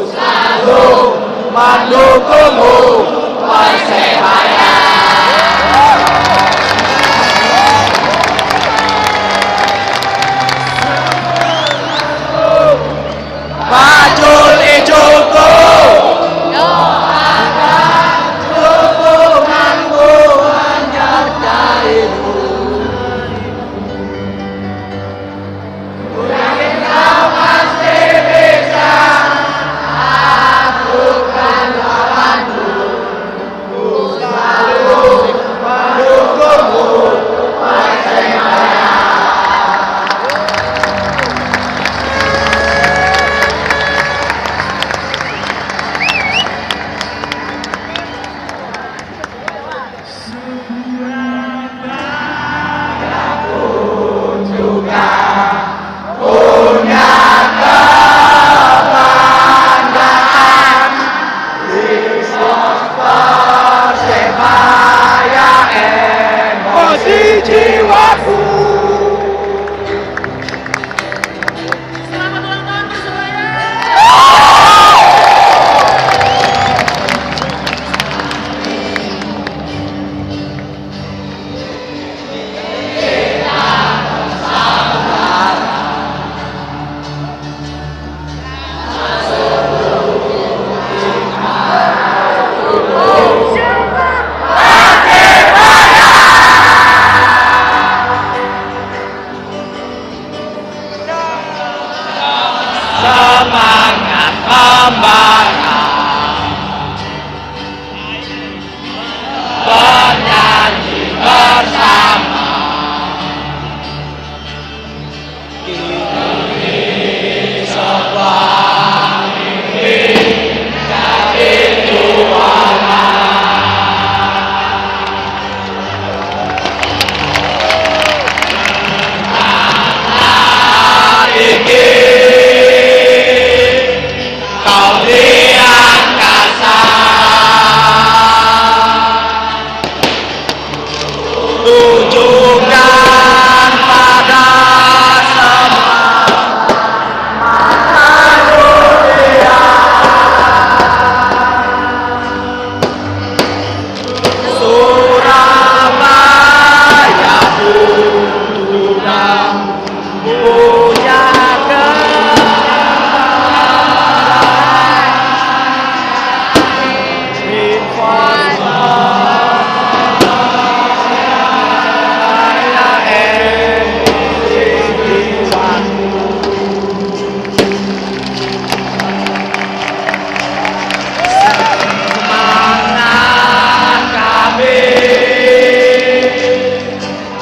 selalu mendukungmu Persebaya. Bajul ijoku doakan dukunganku menyertaimu. Yakin kau pasti bisa lakukan lawanmu. Ku selalu mendukungmu Persebaya. Juga punya kebanggaan di Persebaya, emosi jiwaku. Selamat ulang tahun Persebaya. Semangat membara, bernyanyi bersama, kini sebuah mimpi jadi juara. Tinggi kau di angkasa, tunjukkan pada semua mata dunia. Surabaya sudah punya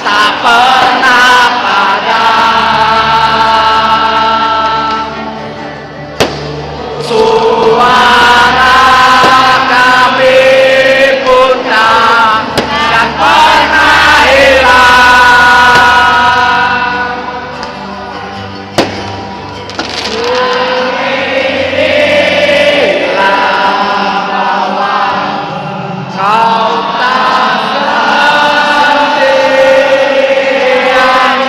tak pernah padam. Suara kami pun takkan pernah hilang. Inilah bahwa kau tak sendirian.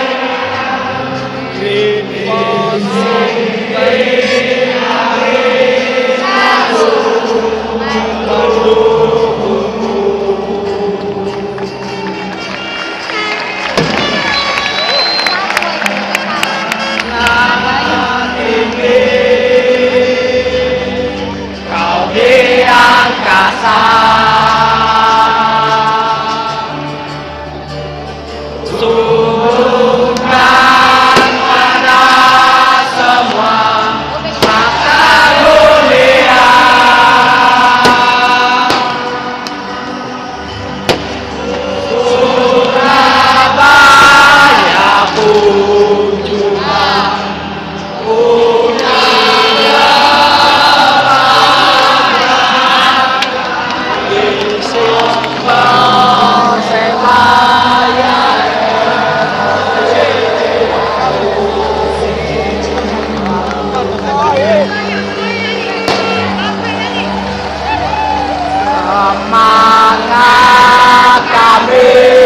Kau di angkasa, tunjukkan pada semua mata dunia. Surabaya pun juga punya Persebaya. Semangat kami